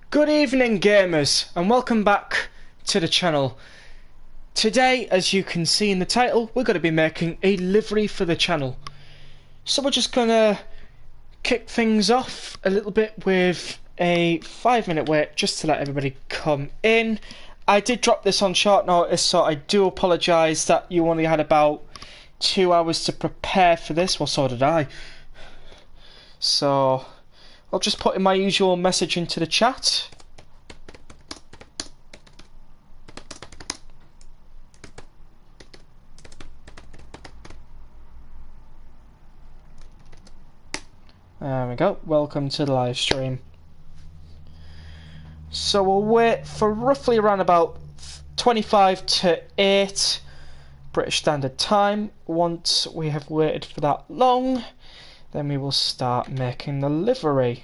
Good evening, gamers, and welcome back to the channel. Today, as you can see in the title, we're going to be making a livery for the channel. So we're just going to kick things off a little bit with a 5-minute wait just to let everybody come in. I did drop this on short notice, so I do apologise that you only had about 2 hours to prepare for this. Well, so did I. So I'll just put in my usual message into the chat. There we go. Welcome to the live stream. So we'll wait for roughly around about 25 to 8 British Standard Time. Once we have waited for that long, then we will start making the livery.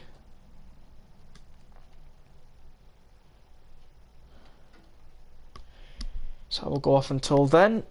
So I will go off until then.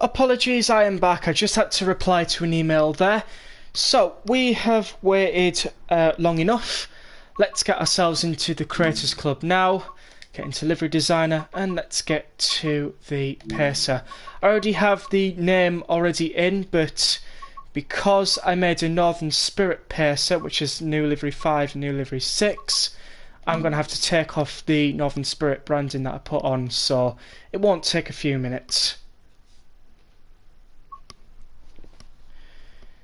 apologies, I am back. I just had to reply to an email there. So, we have waited long enough. Let's get ourselves into the Creators Club now. Get into Livery Designer, and let's get to the Pacer. I already have the name already in, but because I made a Northern Spirit Pacer, which is New Livery 5 and New Livery 6, I'm going to have to take off the Northern Spirit branding that I put on, so it won't take a few minutes.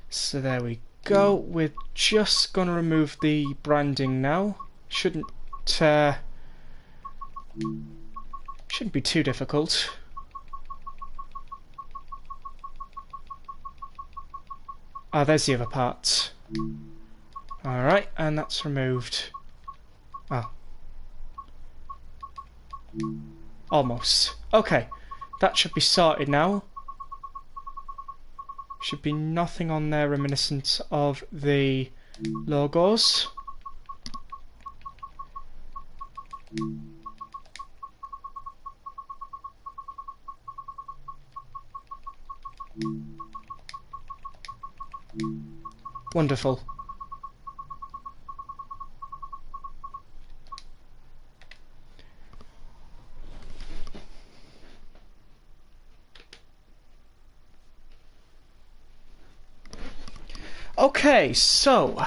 So there we go. We're just going to remove the branding now. Shouldn't be too difficult. Ah, there's the other part. Alright, and that's removed. Ah. Almost. Okay, that should be sorted now. Should be nothing on there reminiscent of the logos. Wonderful. Okay, so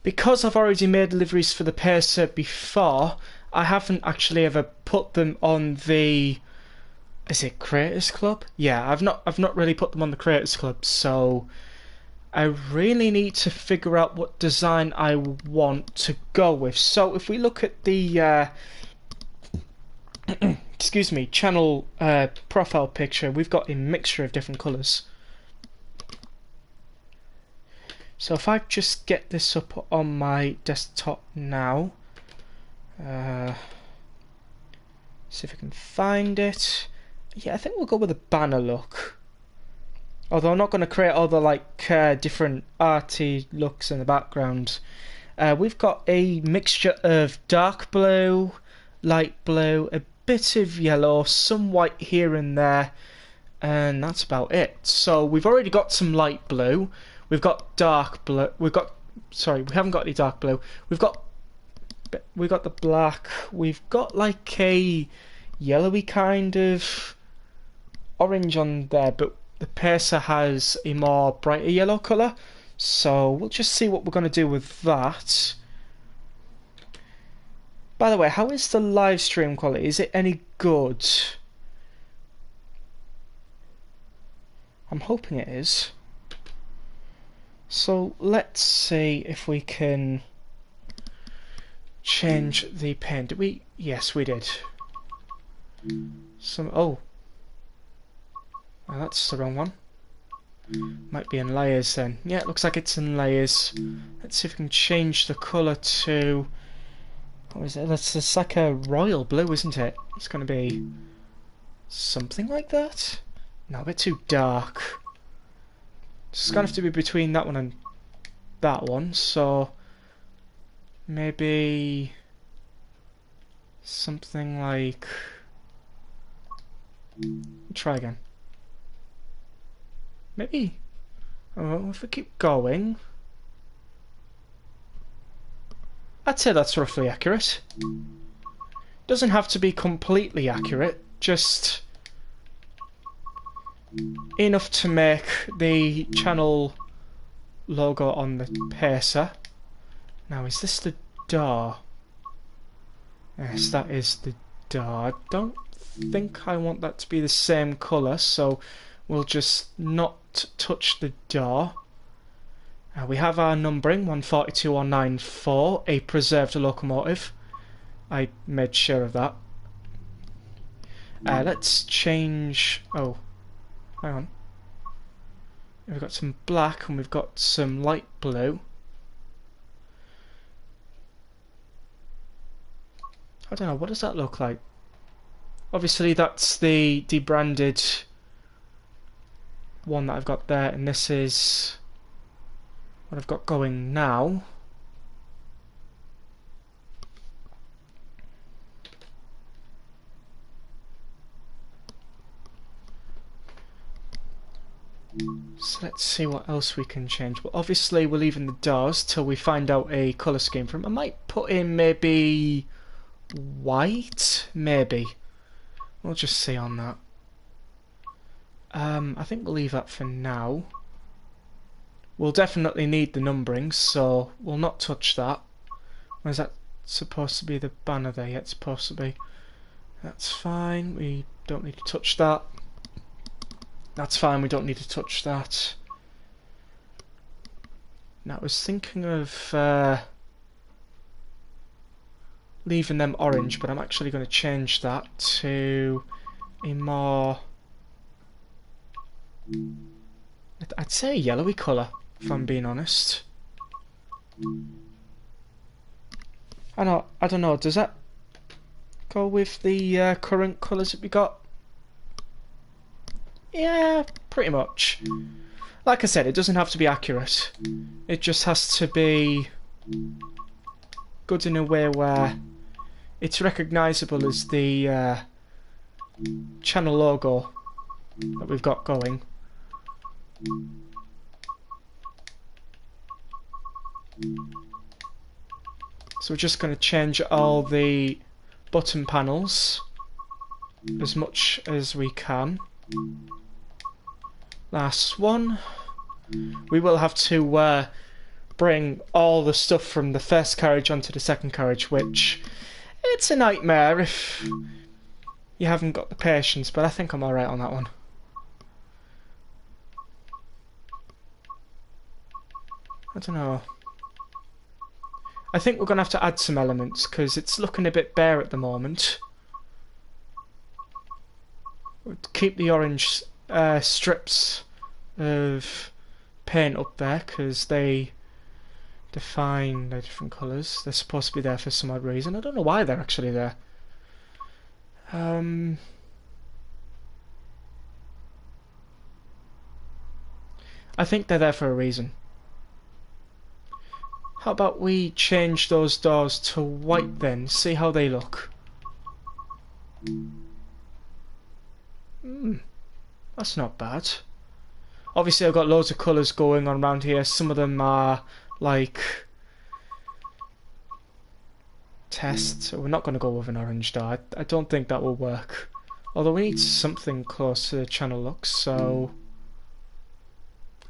because I've already made liveries for the Pacer before, I haven't actually ever put them on the, is it Creators Club? Yeah, I've not really put them on the Creators Club, so I really need to figure out what design I want to go with. So if we look at the excuse me, channel profile picture, we've got a mixture of different colours. So if I just get this up on my desktop now, see if I can find it. Yeah, I think we'll go with a banner look. Although I'm not going to create all the different arty looks in the background. We've got a mixture of dark blue, light blue, a bit of yellow, some white here and there, and that's about it. So we've already got some light blue. We've got dark blue. Sorry, we haven't got any dark blue. We've got the black. We've got like a yellowy kind of orange on there, but the Pacer has a more brighter yellow colour. So we'll just see what we're going to do with that. By the way, how is the live stream quality? Is it any good? I'm hoping it is. So let's see if we can change the pen. Did we? Yes, we did. Oh, that's the wrong one. Might be in layers then. Yeah, it looks like it's in layers. Let's see if we can change the colour to, what is it? It's like a royal blue, isn't it? It's going to be something like that. No, a bit too dark. It's going to have to be between that one and that one, so maybe something like, try again. Maybe, oh, if we keep going, I'd say that's roughly accurate. Doesn't have to be completely accurate, just enough to make the channel logo on the Pacer. Now, is this the door? Yes, that is the door. I don't think I want that to be the same colour, so we'll just not touch the door. We have our numbering, 142194, a preserved locomotive. I made sure of that. Let's change, oh, hang on. We've got some black and we've got some light blue. I don't know, what does that look like? Obviously that's the debranded one that I've got there, and this is what I've got going now. So let's see what else we can change. Well, obviously we're leaving the doors till we find out a colour scheme for them. I might put in maybe white, maybe. We'll just see on that. I think we'll leave that for now. We'll definitely need the numbering, so we'll not touch that. Where's that supposed to be, the banner there? Yeah, it's supposed to be. That's fine, we don't need to touch that. That's fine, we don't need to touch that. Now I was thinking of leaving them orange, but I'm actually going to change that to a more, I'd say a yellowy colour, if I'm being honest. I don't know, does that go with the current colours that we got? Yeah, pretty much. Like I said, it doesn't have to be accurate. It just has to be good in a way where it's recognisable as the channel logo that we've got going. So we're just going to change all the button panels as much as we can. Last one. We will have to bring all the stuff from the first carriage onto the second carriage, which it's a nightmare if you haven't got the patience, but I think I'm alright on that one. I don't know. I think we're going to have to add some elements because it's looking a bit bare at the moment. We'll keep the orange strips of paint up there because they define the different colours. They're supposed to be there for some odd reason. I don't know why they're actually there. I think they're there for a reason. How about we change those doors to white then, see how they look. That's not bad. Obviously I've got loads of colours going on around here. Some of them are like test, so we're not going to go with an orange door. I don't think that will work. Although we need something close to the channel look, so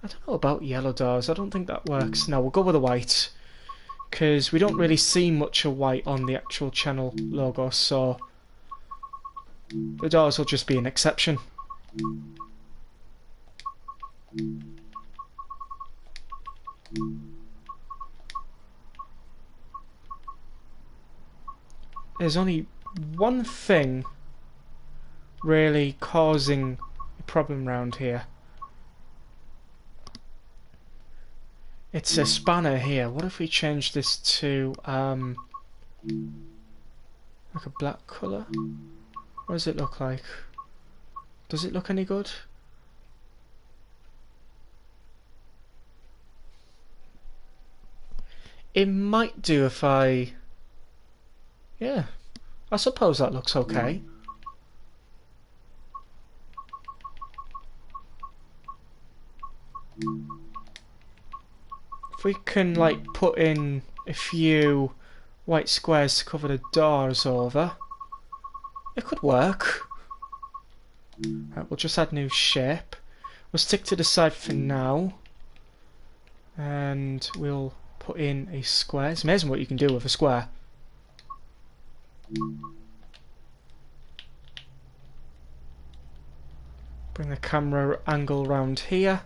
I don't know about yellow doors. I don't think that works. No, we'll go with the white because we don't really see much of white on the actual channel logo, so the doors will just be an exception. There's only one thing really causing a problem around here. It's a spanner here. What if we change this to like a black colour? What does it look like? Does it look any good? It might do if I... Yeah, I suppose that looks okay. If we can like put in a few white squares to cover the doors over, it could work. Right, we'll just add new shape. We'll stick to the side for now, and we'll put in a square. It's amazing what you can do with a square. Bring the camera angle round here.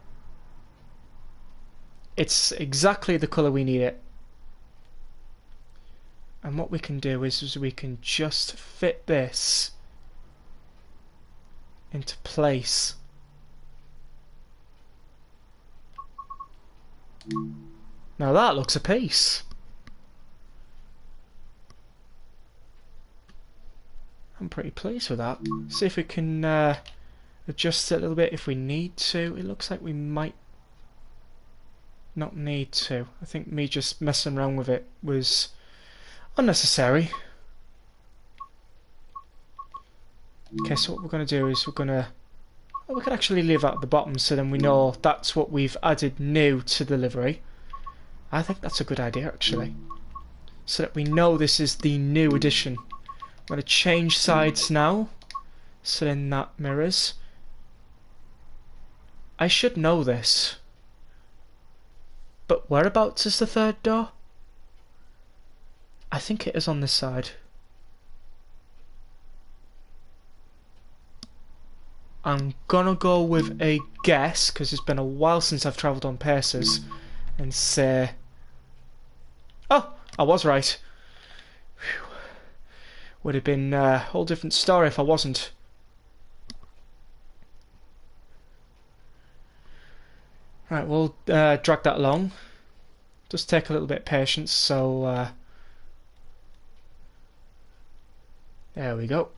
It's exactly the colour we need it. And what we can do is we can just fit this into place. Now that looks a piece. I'm pretty pleased with that. See if we can adjust it a little bit if we need to. It looks like we might not need to. I think me just messing around with it was unnecessary. Okay, so what we're going to do is we're going to Well, we could actually leave that at the bottom so then we know that's what we've added new to the livery. I think that's a good idea actually. So that we know this is the new edition. I'm going to change sides now. So then that mirrors. I should know this. But whereabouts is the third door? I think it is on this side. I'm gonna go with a guess, because it's been a while since I've travelled on Pacers, and say... Oh! I was right. Whew. Would have been a whole different story if I wasn't. Right, we'll drag that along. Just take a little bit of patience, so... there we go.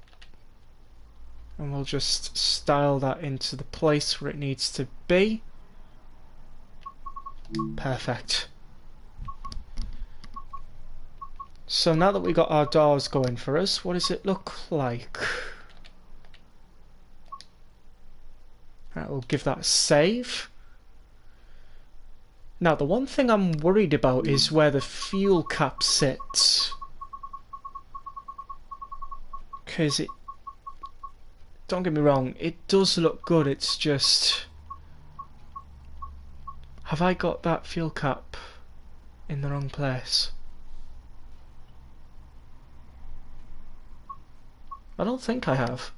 And we'll just style that into the place where it needs to be. Perfect. So now that we got our doors going for us, what does it look like? Right, we'll give that a save. Now the one thing I'm worried about is where the fuel cap sits. Because it... Don't get me wrong, it does look good, it's just... Have I got that fuel cap in the wrong place? I don't think I have.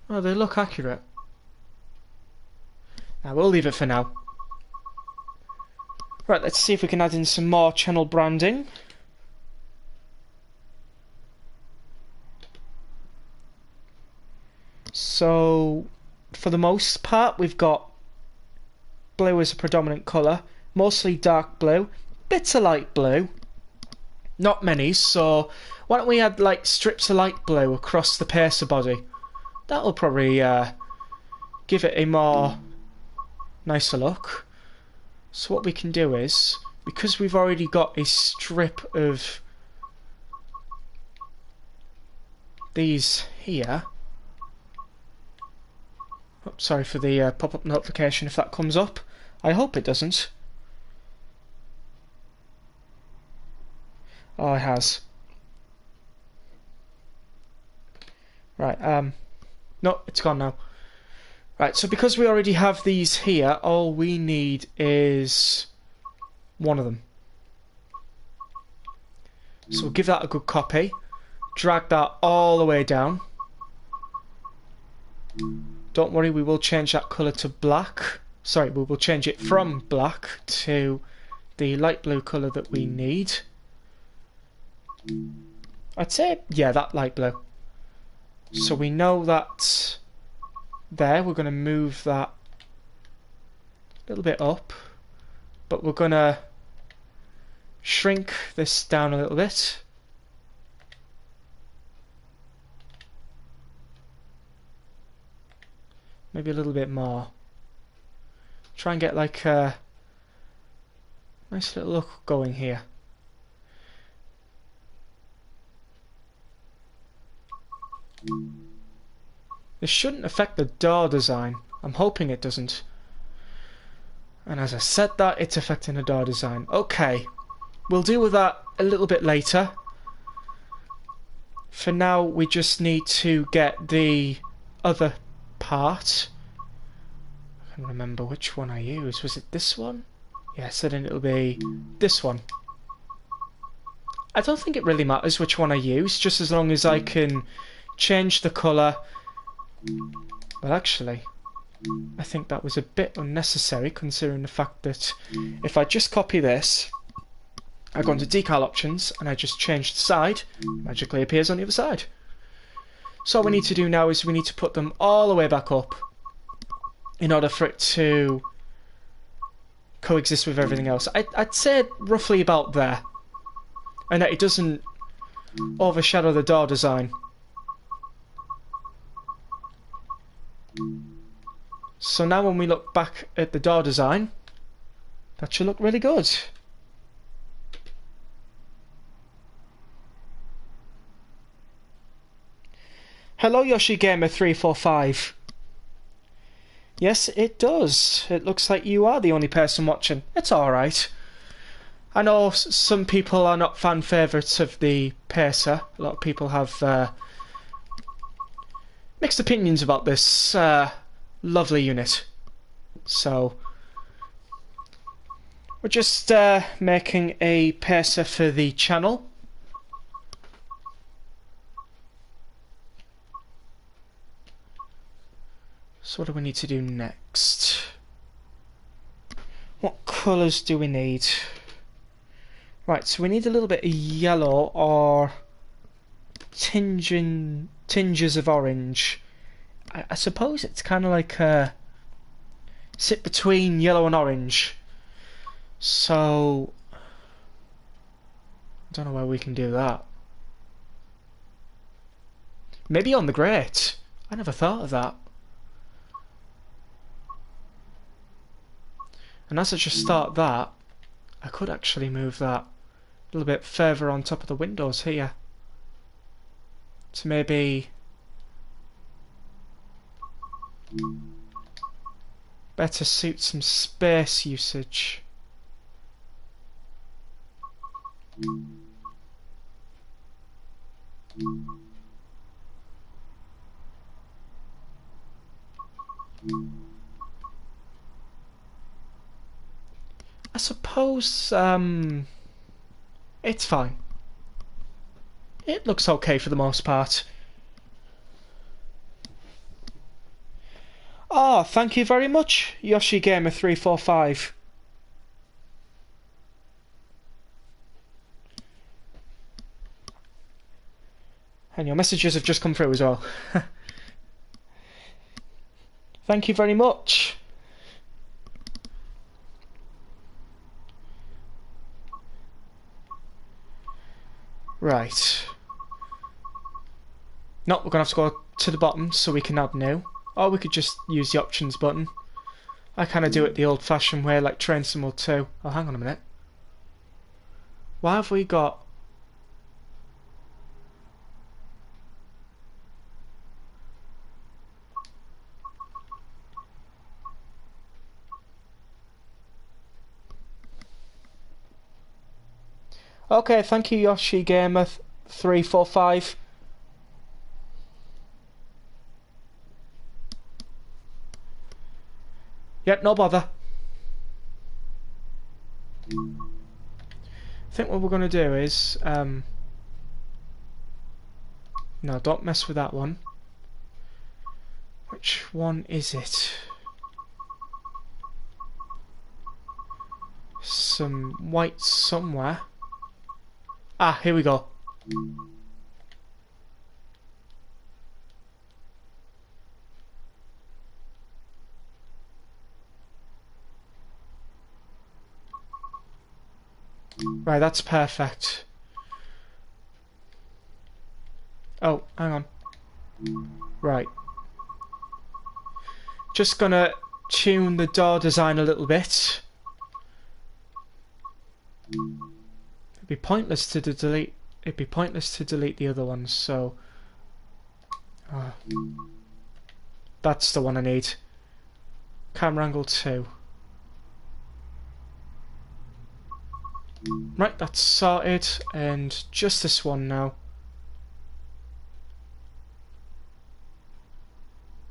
Oh, they look accurate. Now, we'll leave it for now. Right, let's see if we can add in some more channel branding. So, for the most part, we've got blue as a predominant colour, mostly dark blue, bits of light blue, not many, so why don't we add like strips of light blue across the pacer body? That'll probably give it a more nicer look. So what we can do is, because we've already got a strip of these here. Oh, sorry for the pop-up notification if that comes up. I hope it doesn't. Oh, it has. Right, no, it's gone now. Right, so because we already have these here, all we need is one of them. So we'll give that a good copy. Drag that all the way down. Don't worry, we will change that colour to black. Sorry, we will change it from black to the light blue colour that we need. I'd say, yeah, that light blue. So we know that there, we're going to move that a little bit up. But we're going to shrink this down a little bit. Maybe a little bit more. Try and get like a nice little look going here. This shouldn't affect the door design. I'm hoping it doesn't. And as I said that, it's affecting the door design. Okay, we'll deal with that a little bit later. For now, we just need to get the other part. I can't remember which one I used. Was it this one? Yes, then it'll be this one. I don't think it really matters which one I use, just as long as I can change the colour. Well, actually, I think that was a bit unnecessary, considering the fact that if I just copy this, I go into decal options and I just change the side, it magically appears on the other side. So all we need to do now is we need to put them all the way back up in order for it to coexist with everything else. I'd say roughly about there, and that it doesn't overshadow the door design. So now when we look back at the door design, that should look really good. Hello Yoshi Gamer 345. Yes, it does. It looks like you are the only person watching. It's alright. I know some people are not fan favourites of the Pacer. A lot of people have mixed opinions about this lovely unit. So, we're just making a Pacer for the channel. So what do we need to do next? What colours do we need? Right, so we need a little bit of yellow or tinges of orange. I suppose it's kind of like sit between yellow and orange. So I don't know where we can do that. Maybe on the grate. I never thought of that. And as I just start that, I could actually move that a little bit further on top of the windows here. To maybe better suit some space usage. I suppose it's fine. It looks okay for the most part. Oh, thank you very much, Yoshi Gamer 345. And your messages have just come through as well. Thank you very much. Right. No, we're going to have to go to the bottom so we can add new. Or we could just use the options button. I kind of do it the old-fashioned way, like Train Sim World 2. Oh, hang on a minute. Why have we got... Okay, thank you, Yoshi Gamer 345. Yep, no bother. I think what we're going to do is... no, don't mess with that one. Which one is it? Some white somewhere. Ah, here we go. Right, that's perfect. Oh, hang on. Right. Just gonna tune the door design a little bit. It'd be pointless to delete. It'd be pointless to delete the other ones. So, that's the one I need. Camera angle 2. Right, that's sorted, and just this one now.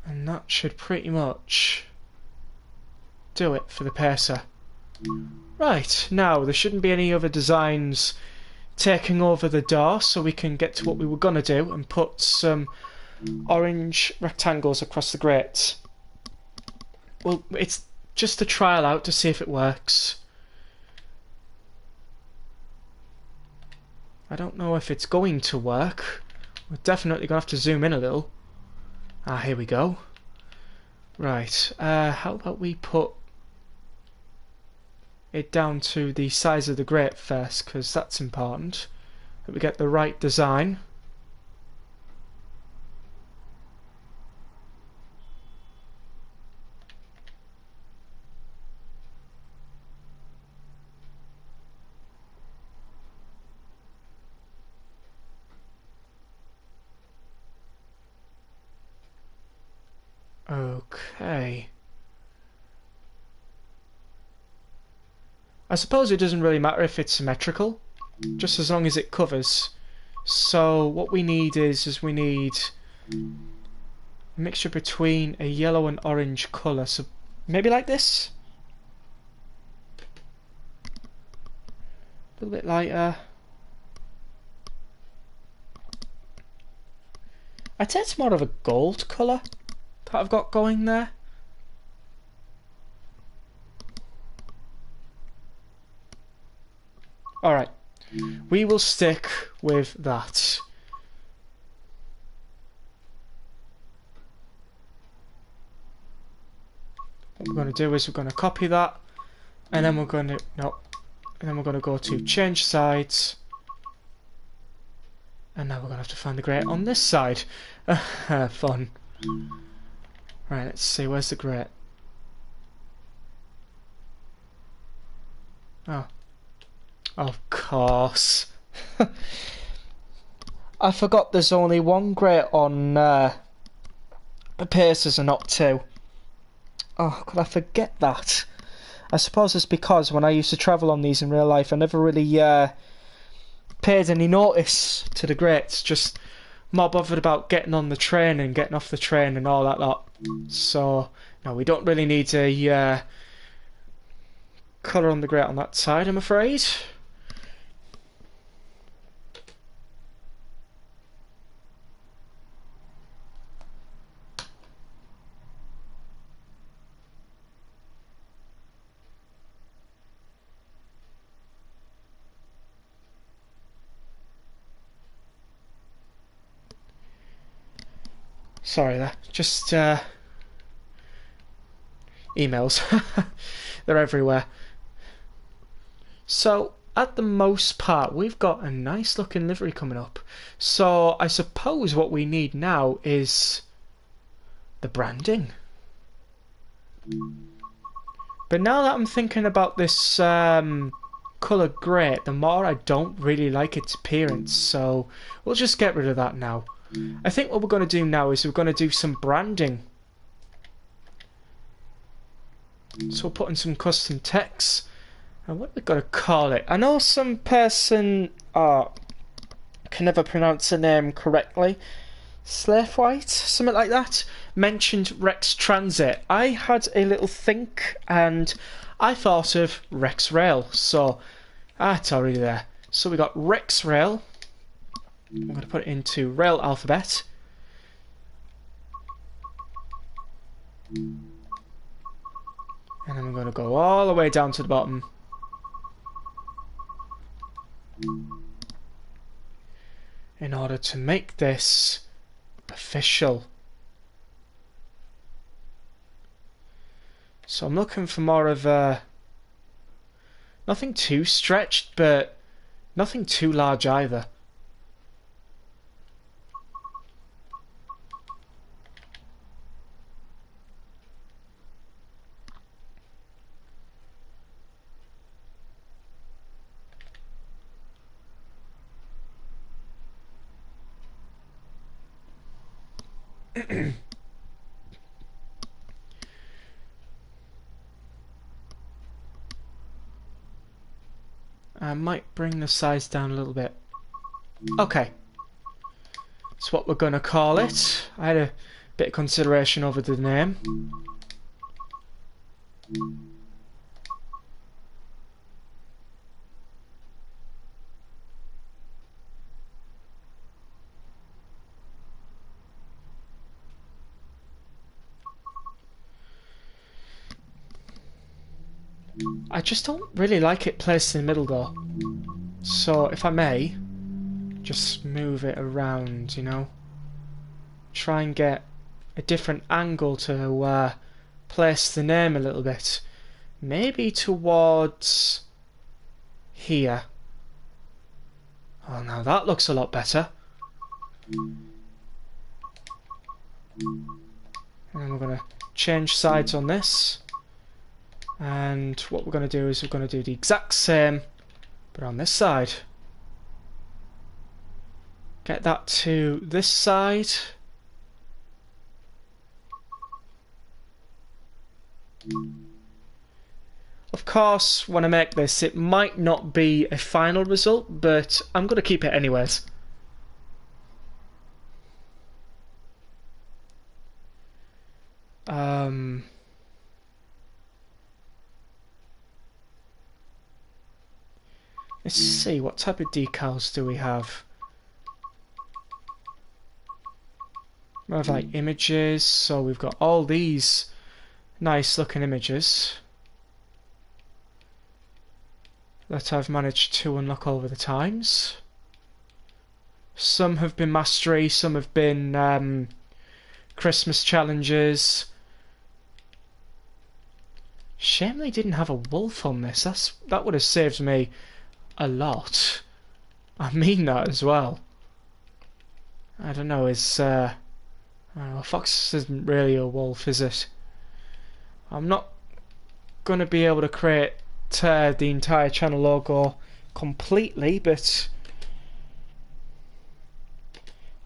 And that should pretty much do it for the Pacer. Right, now there shouldn't be any other designs taking over the door, so we can get to what we were going to do and put some orange rectangles across the grate. Well, it's just a trial out to see if it works. I don't know if it's going to work. We're definitely going to have to zoom in a little. Ah, here we go. Right, how about we put it down to the size of the grate first, because that's important. That we get the right design. Okay. I suppose it doesn't really matter if it's symmetrical, just as long as it covers. So what we need is we need a mixture between a yellow and orange colour. So maybe like this? A little bit lighter. I'd say it's more of a gold colour that I've got going there. Alright, we will stick with that. What we're going to do is we're going to copy that, and then we're going to, no, and then we're going to go to change sides, and now we're going to have to find the grate on this side. Fun. Right, let's see, where's the grate? Oh. Of course. I forgot there's only one grate on the Pacers and not two. Oh, could I forget that? I suppose it's because when I used to travel on these in real life, I never really paid any notice to the grates. Just more bothered about getting on the train and getting off the train and all that lot. So, no, we don't really need a colour on the grate on that side, I'm afraid. Sorry there, just emails. They're everywhere. So, at the most part, we've got a nice looking livery coming up. So, I suppose what we need now is the branding. But now that I'm thinking about this colour grey, the more I don't really like its appearance. So, we'll just get rid of that now. I think what we're going to do now is we're going to do some branding. So we'll put in some custom text. And what are we going to call it? I know some person can never pronounce the name correctly. Slafewhite? Something like that. Mentioned Rex Transit. I had a little think and I thought of RexRail. So it's already there. So we got RexRail. I'm going to put it into rail alphabet. And then we're going to go all the way down to the bottom. In order to make this official. So I'm looking for more of a... nothing too stretched, but nothing too large either. I might bring the size down a little bit. Okay. That's what we're going to call it. I had a bit of consideration over the name. I just don't really like it placed in the middle though. So if I may, just move it around, you know. Try and get a different angle to place the name a little bit. Maybe towards here. Oh, now that looks a lot better. And then we're going to change sides on this. And what we're going to do is we're going to do the exact same, but on this side. Get that to this side. Of course, when I make this, it might not be a final result, but I'm going to keep it anyways. Let's see, what type of decals do we have? We have like images, so we've got all these nice looking images that I've managed to unlock over the times. Some have been mastery, some have been Christmas challenges. Shame they didn't have a wolf on this. That would have saved me a lot. I mean that as well. I don't know, I don't know, fox isn't really a wolf, is it? I'm not going to be able to create the entire channel logo completely, but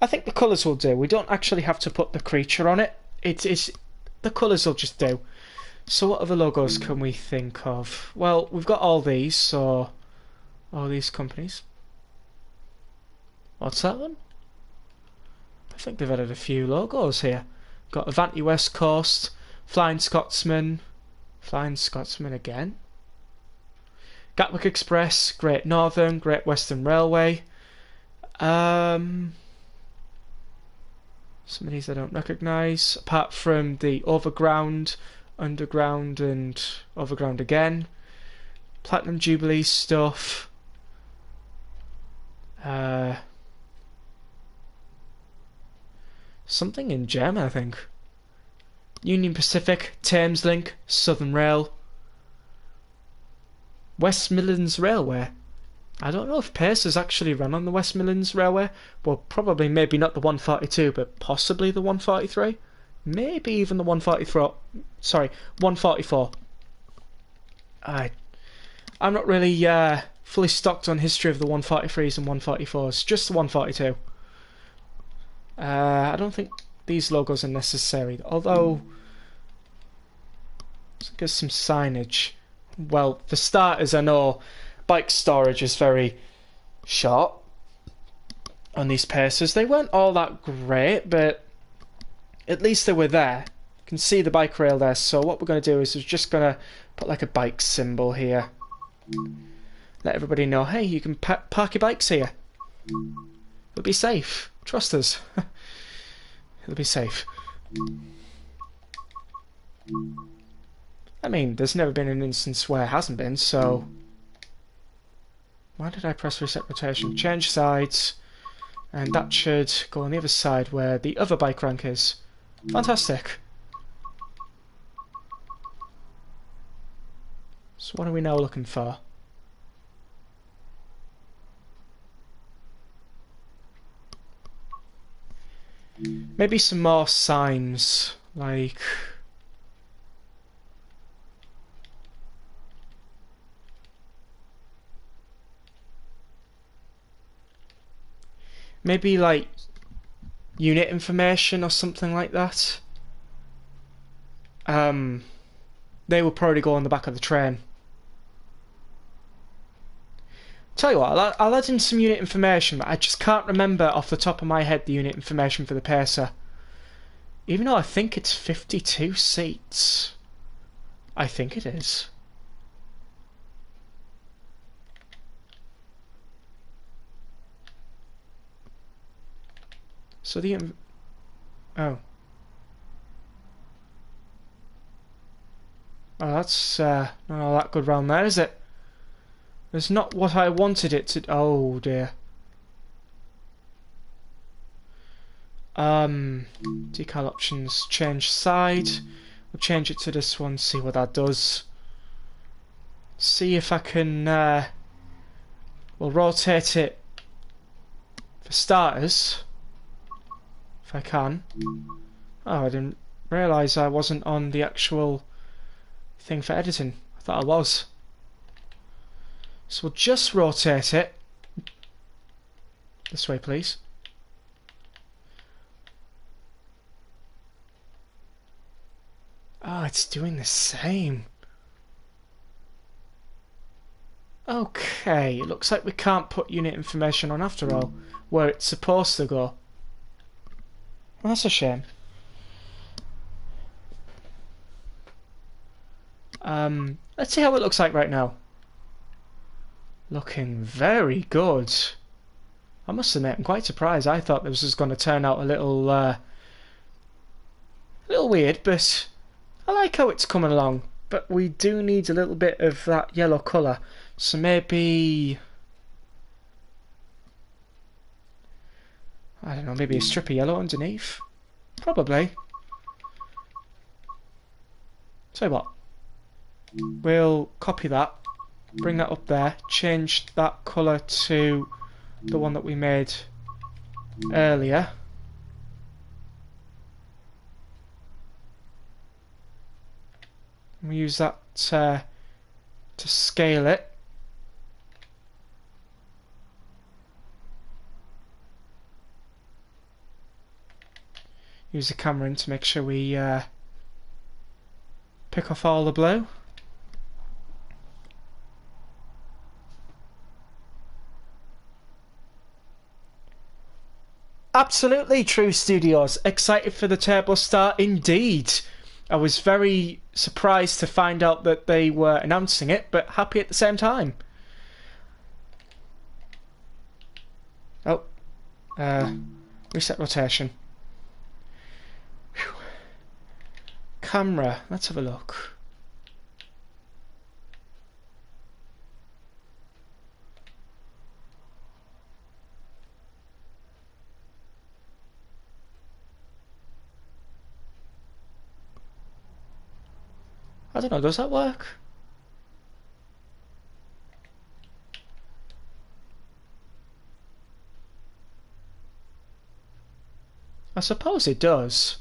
I think the colours will do. We don't actually have to put the creature on it. The colours will just do. So what other logos can we think of? Well, we've got all these, so all these companies. What's that one? I think they've added a few logos here. Got Avanti West Coast, Flying Scotsman again. Gatwick Express, Great Northern, Great Western Railway. Some of these I don't recognise, apart from the Overground, Underground and Overground again. Platinum Jubilee stuff. Something in German, I think. Union Pacific, Thameslink, Southern Rail. West Midlands Railway. I don't know if Pacers actually ran on the West Midlands Railway. Well, probably maybe not the 142, but possibly the 143. Maybe even the 144. Sorry, 144. I'm not really fully stocked on history of the 143s and 144s. Just the 142. I don't think these logos are necessary, although let's get some signage. Well, for starters, I know bike storage is very short on these Pacers. They weren't all that great, but at least they were there. You can see the bike rail there, so what we're going to do is we're just going to put like a bike symbol here. Let everybody know, hey, you can park your bikes here. It'll be safe. Trust us. It'll be safe. I mean, there's never been an instance where it hasn't been, so... Why did I press reset rotation? Change sides. And that should go on the other side where the other bike rank is. Fantastic. So what are we now looking for? Maybe some more signs, like... Maybe like unit information or something like that. They will probably go on the back of the train. Tell you what, I'll add in some unit information, but I just can't remember off the top of my head the unit information for the Pacer. Even though I think it's 52 seats. I think it is. So the... Oh, that's not all that good round there, is it? It's not what I wanted it to... Oh, dear. Decal options, change side. We'll change it to this one, see what that does. See if I can... we'll rotate it for starters. If I can. Oh, I didn't realise I wasn't on the actual thing for editing. I thought I was. So we'll just rotate it. This way, please. Oh, it's doing the same. Okay, it looks like we can't put unit information on after all, where it's supposed to go. Well, that's a shame. Let's see how it looks like right now. Looking very good. I must admit, I'm quite surprised. I thought this was going to turn out a little weird, but I like how it's coming along. But we do need a little bit of that yellow colour, so maybe, I don't know, maybe a strip of yellow underneath? Probably. Tell you what, we'll copy that, bring that up there, change that colour to the one that we made earlier. We use that to scale it. Use the camera in to make sure we pick off all the blue. Absolutely, True Studios. Excited for the Turbo Star indeed. I was very surprised to find out that they were announcing it, but happy at the same time. Oh, reset rotation. Whew. Camera, let's have a look. I don't know, does that work? I suppose it does.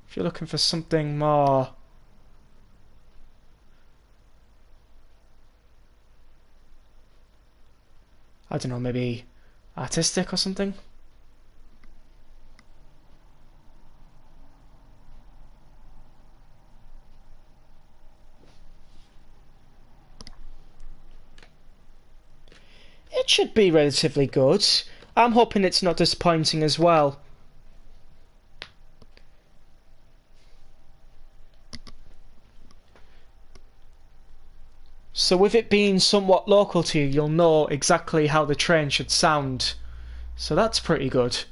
If you're looking for something more... I don't know, maybe artistic or something? It should be relatively good. I'm hoping it's not disappointing as well. So with it being somewhat local to you, you'll know exactly how the train should sound. So that's pretty good.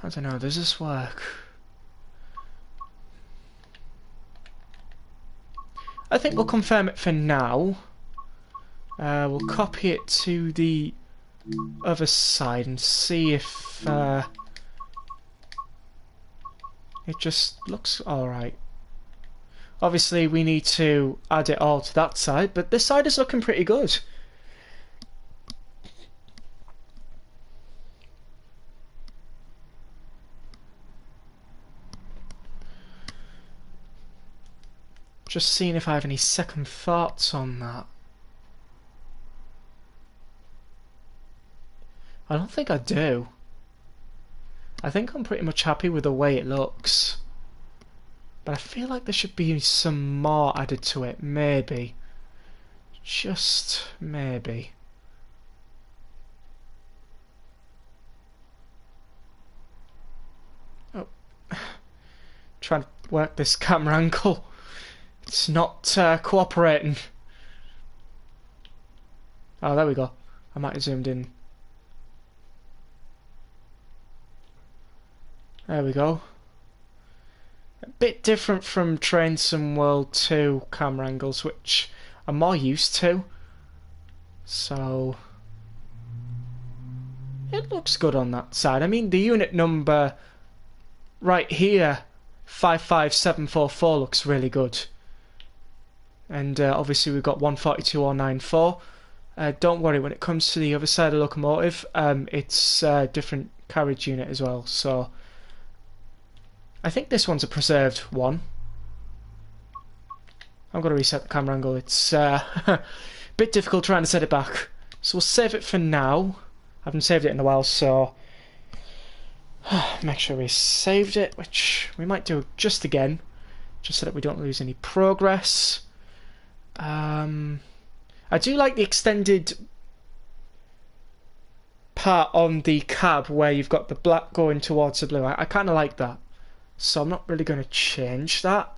I don't know, does this work? I think we'll confirm it for now. We'll copy it to the other side and see if it just looks alright. Obviously we need to add it all to that side, but this side is looking pretty good. Just seeing if I have any second thoughts on that. I don't think I do. I think I'm pretty much happy with the way it looks. But I feel like there should be some more added to it, maybe. Just maybe. Oh. Trying to work this camera angle. It's not cooperating. Oh, there we go. I might have zoomed in. There we go. A bit different from Train Sim World 2 camera angles, which I'm more used to. So it looks good on that side. I mean, the unit number right here, 55744, looks really good. And obviously we've got 142094. Don't worry, when it comes to the other side of the locomotive, it's a different carriage unit as well. So I think this one's a preserved one. I'm going to reset the camera angle. It's a bit difficult trying to set it back. So we'll save it for now. I haven't saved it in a while, so Make sure we saved it, which we might do just again, just so that we don't lose any progress. I do like the extended part on the cab where you've got the black going towards the blue. I kind of like that, so I'm not really going to change that.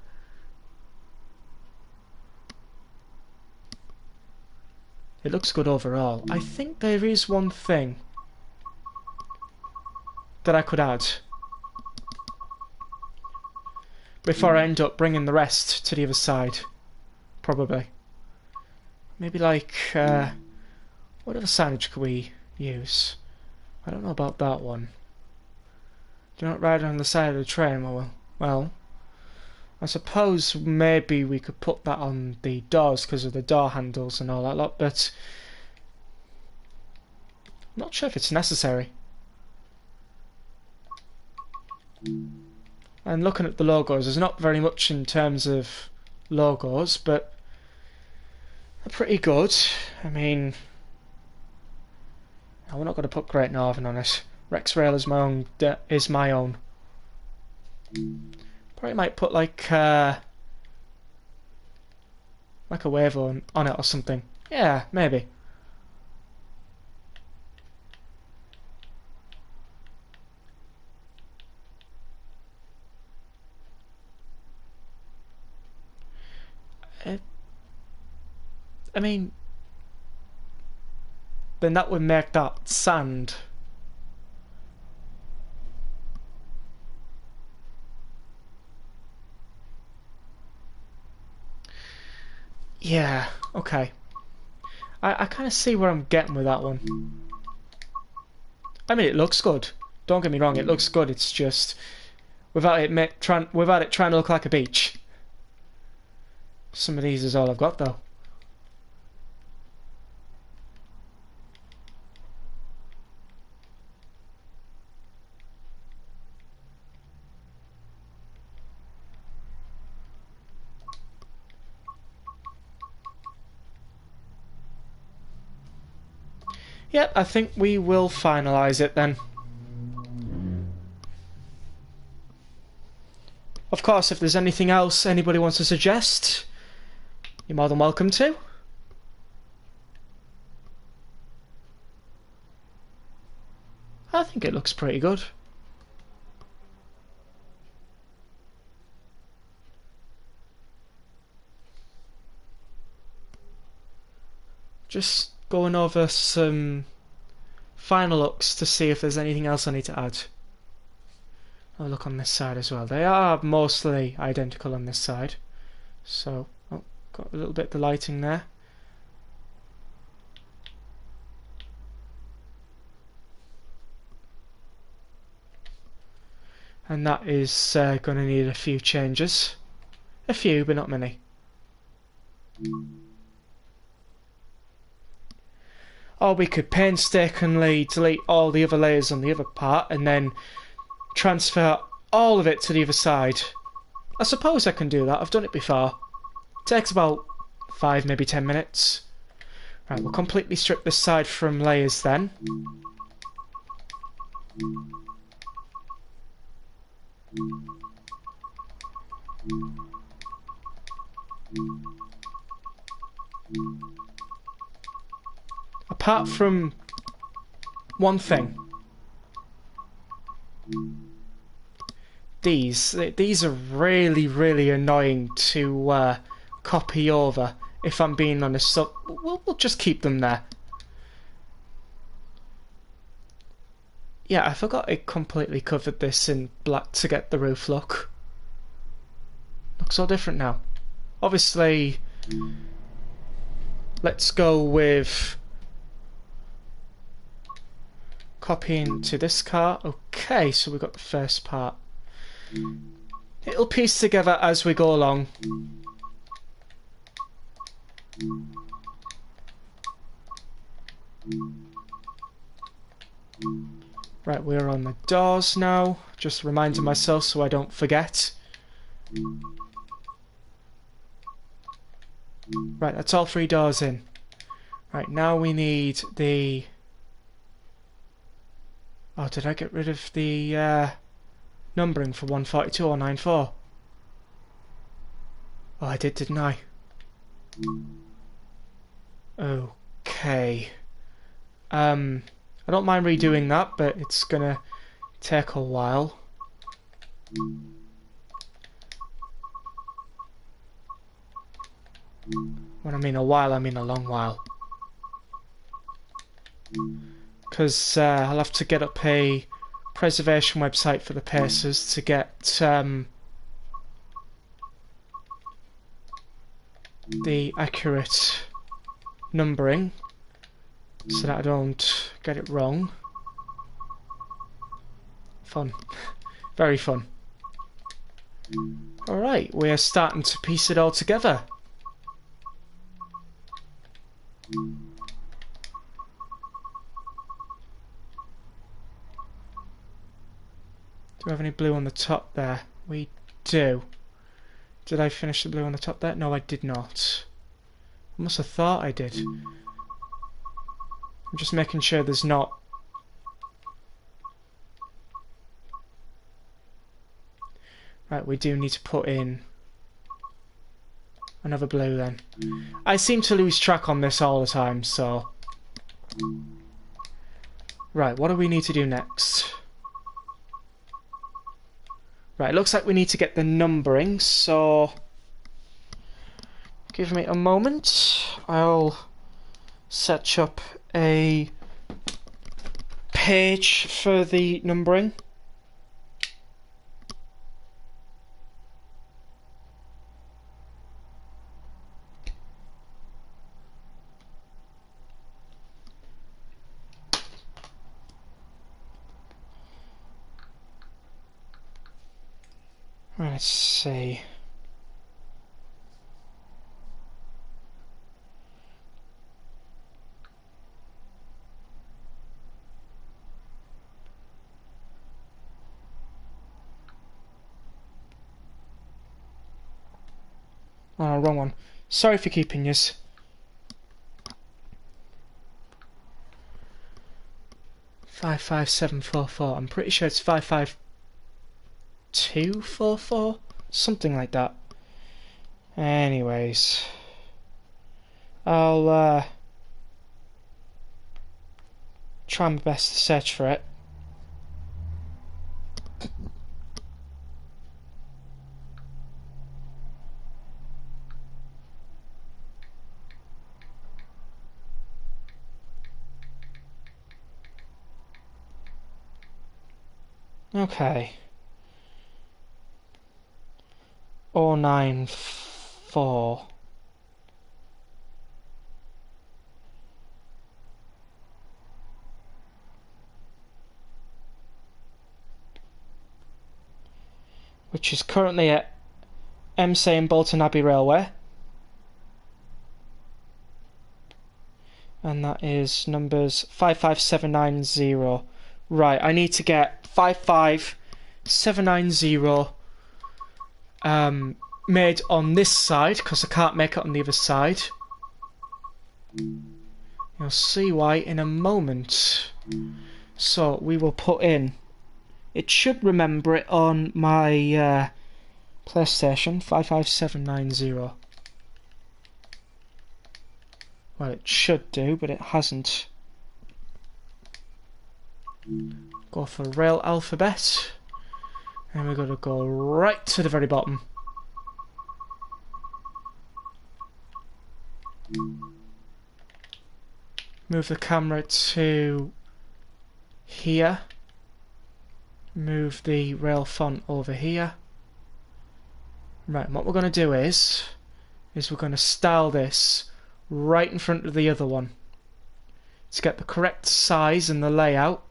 It looks good overall. I think there is one thing that I could add before I end up bringing the rest to the other side. Probably. Maybe like, what other signage could we use? I don't know about that one. Do not ride on the side of the train. Well, I suppose maybe we could put that on the doors because of the door handles and all that lot, but I'm not sure if it's necessary. And looking at the logos, there's not very much in terms of logos, but they're pretty good. I mean, we're not going to put Great Northern on it. RexRail is my own. Probably might put like a wave on it or something. Yeah, maybe. I mean, then that would make that sand. Yeah, okay. I kind of see where I'm getting with that one. I mean, it looks good. Don't get me wrong, it looks good. It's just without it trying to look like a beach. Some of these is all I've got though. Yep, I think we will finalise it then. Of course, if there's anything else anybody wants to suggest, you're more than welcome to. I think it looks pretty good. Just going over some final looks to see if there's anything else I need to add. I'll look on this side as well. They are mostly identical on this side. So, oh, got a little bit of the lighting there. And that is going to need a few changes. A few, but not many. Or we could painstakingly delete all the other layers on the other part and then transfer all of it to the other side. I suppose I can do that. I've done it before. Takes about 5, maybe 10 minutes. Right, we'll completely strip this side from layers then. Apart from one thing. These are really annoying to copy over, if I'm being honest, so we'll just keep them there. Yeah, I forgot it completely covered this in black to get the roof look. Looks so different now. Obviously, let's go with copying to this car. Okay, so we've got the first part. It'll piece together as we go along. Right, we're on the doors now. Just reminding myself so I don't forget. Right, that's all 3 doors in. Right, now we need the... Oh, did I get rid of the numbering for 142 or 94? Oh, I did, didn't I? Okay. I don't mind redoing that, but it's gonna take a while. When I mean a while, I mean a long while. Because I'll have to get up a preservation website for the pacers to get the accurate numbering so that I don't get it wrong. Fun. Very fun. Alright, we are starting to piece it all together. Do we have any blue on the top there? We do. Did I finish the blue on the top there? No, I did not. I must have thought I did. I'm just making sure there's not... Right, we do need to put in another blue then. I seem to lose track on this all the time, so... Right, what do we need to do next? Right, it looks like we need to get the numbering, so... Give me a moment. I'll set up a page for the numbering. Let's see. Oh, wrong one. Sorry for keeping yous. Five 55744. I'm pretty sure it's 55244, something like that. Anyways, I'll try my best to search for it. Okay. 094. Which is currently at MC and Bolton Abbey Railway. And that is numbers 55790. Right, I need to get 55790 made on this side, because I can't make it on the other side. You'll see why in a moment. So we will put in... It should remember it on my PlayStation, 55790. Well, it should do, but it hasn't. Go for rail alphabet. And we're going to go right to the very bottom. Move the camera to here. Move the rail font over here. Right, and what we're going to do is we're going to style this right in front of the other one to get the correct size and the layout.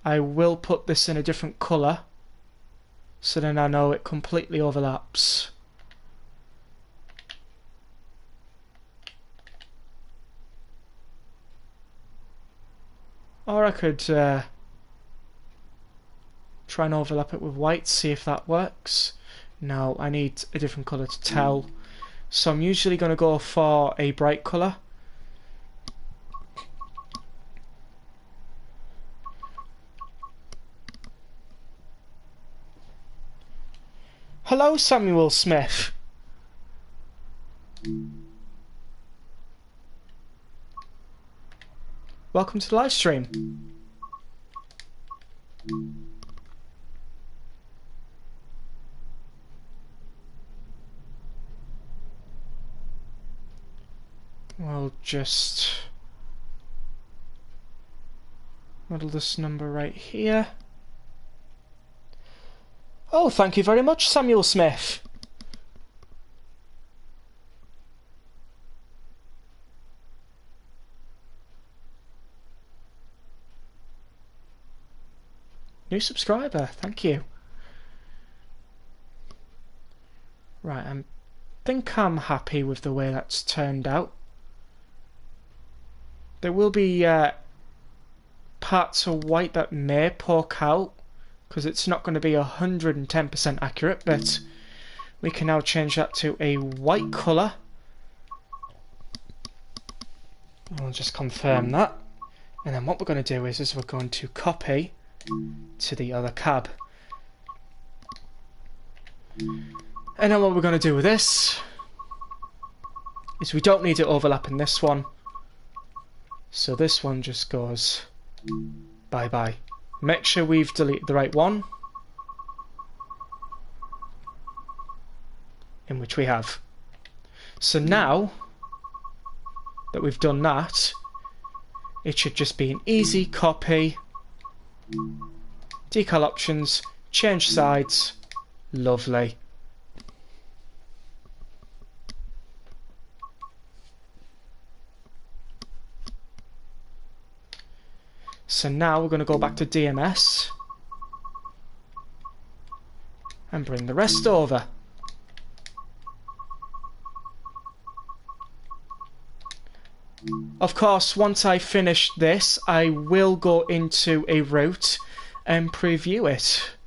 I will put this in a different colour so then I know it completely overlaps. Or I could try and overlap it with white, see if that works. No, I need a different colour to tell. So I'm usually going to go for a bright colour. Hello, Samuel Smith. Welcome to the live stream. We'll just model this number right here. Oh, thank you very much, Samuel Smith. New subscriber, thank you. Right, I think I'm happy with the way that's turned out. There will be parts of white that may poke out because it's not going to be 110% accurate, but we can now change that to a white colour. I'll just confirm that. And then what we're going to do is we're going to copy to the other cab. And then what we're going to do with this is we don't need it overlapping this one. So this one just goes bye-bye. Make sure we've deleted the right one. In which we have. So now that we've done that, it should just be an easy copy. Decal options, change sides, lovely. So now we're going to go back to DMS and bring the rest over. Of course, once I finish this, I will go into a route and preview it.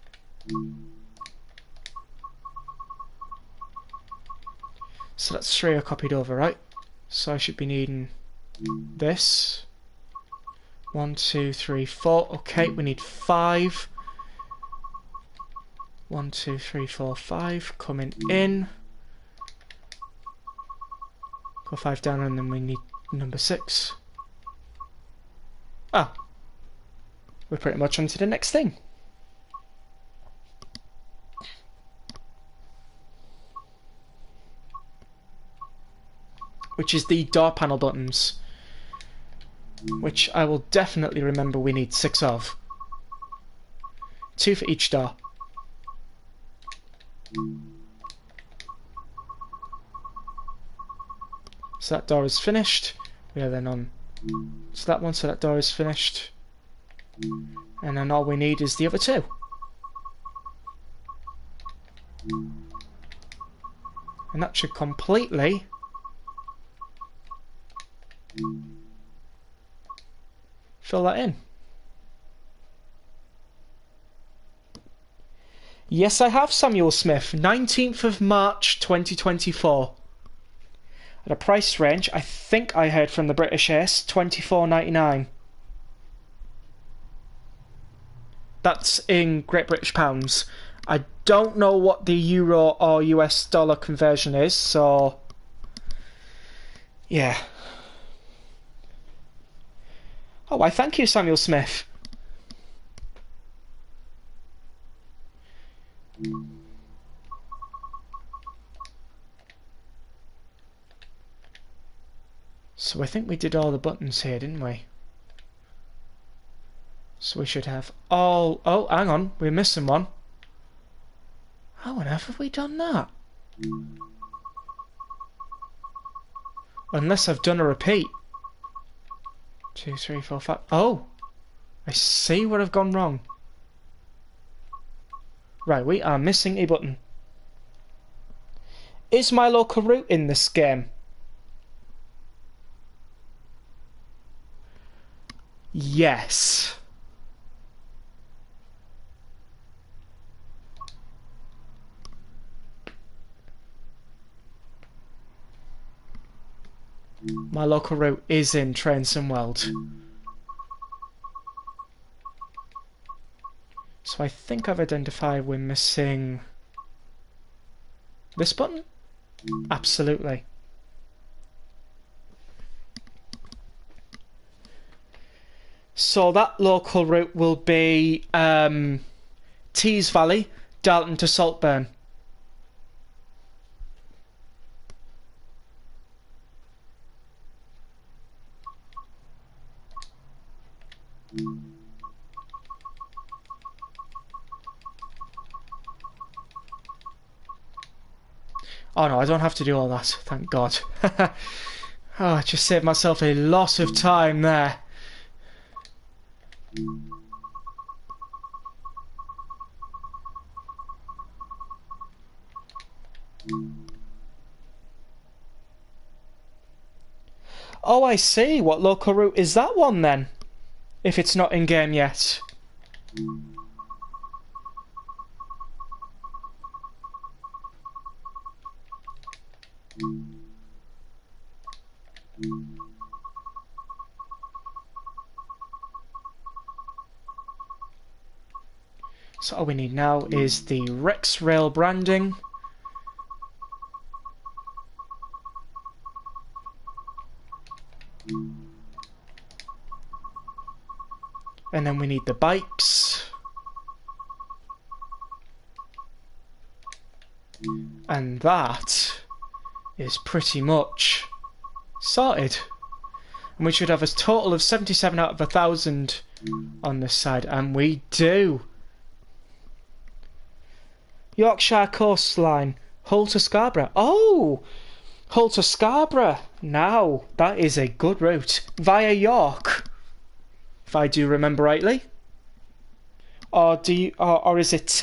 So that's 3 are copied over, right? So I should be needing this. 1, 2, 3, 4. Okay, we need 5. 1, 2, 3, 4, 5 coming in. Go 5 down, and then we need number 6. Ah, we're pretty much on to the next thing. Which is the door panel buttons. Which I will definitely remember we need 6 of. 2 for each door. So that door is finished. We are then on to that one, so that door is finished. And then all we need is the other 2. And that should completely fill that in. Yes, I have, Samuel Smith. 19th of March 2024. At a price range, I think I heard from the British Ace, £24.99. That's in Great British pounds. I don't know what the euro or US dollar conversion is, so yeah. Oh, why thank you, Samuel Smith. So I think we did all the buttons here, didn't we? So we should have all... Oh, hang on, we're missing one. How on earth have we done that? Unless I've done a repeat. 2, 3, 4, 5... Oh! I see where I've gone wrong. Right, we are missing a button. Is my local route in this game? Yes. My local route is in Trainson World. So I think I've identified we're missing This button? Absolutely. So that local route will be Tees Valley, Dalton to Saltburn. Oh no, I don't have to do all that, thank God. Oh, I just saved myself a lot of time there. Oh, I see. What local route is that one then? If it's not in-game yet. So all we need now is the RexRail branding. And then we need the bikes. And that is pretty much sorted. And we should have a total of 77 out of 1,000 on this side. And we do. Yorkshire coastline. Hull to Scarborough. Oh! Hull to Scarborough. Now, that is a good route. Via York. If I do remember rightly. Or is it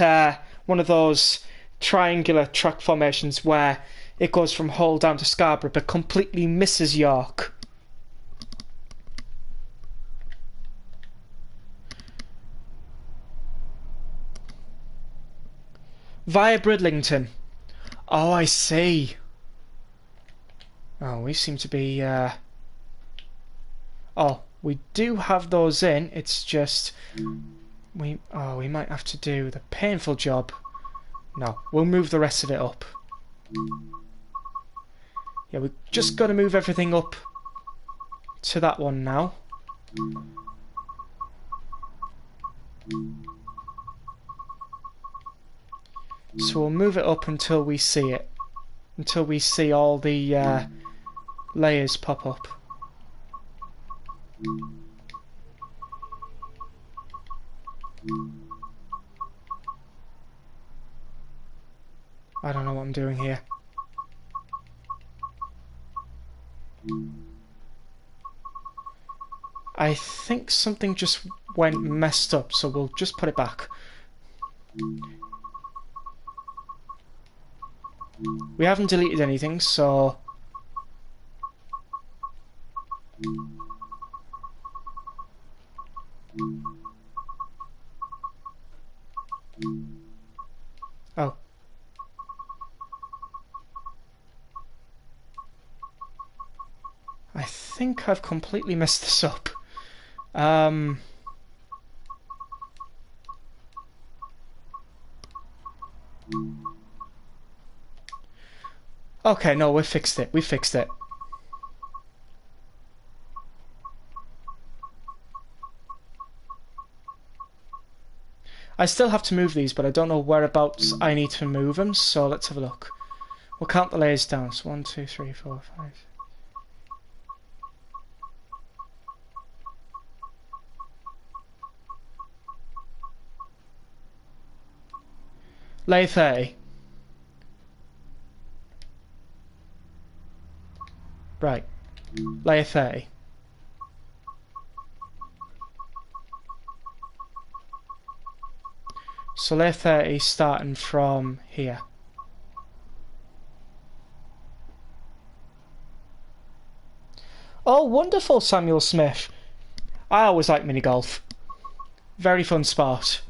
one of those triangular track formations where it goes from Hull down to Scarborough but completely misses York? Via Bridlington. Oh, I see. Oh, we seem to be... Oh, we do have those in. It's just... we might have to do the painful job. No, we'll move the rest of it up. Yeah, we've just got to move everything up to that one now. So we'll move it up until we see it. Until we see all the layers pop up. I don't know what I'm doing here. I think something just went messed up, so we'll just put it back. We haven't deleted anything, so... Oh. I think I've completely messed this up. Okay, no, we fixed it. We fixed it. I still have to move these, but I don't know whereabouts I need to move them, so let's have a look. We'll count the layers down. So 1, 2, 3, 4, 5. Layer 30. Right. Layer 30. So layer 30 starting from here. Oh, wonderful, Samuel Smith. I always like mini golf. Very fun sport.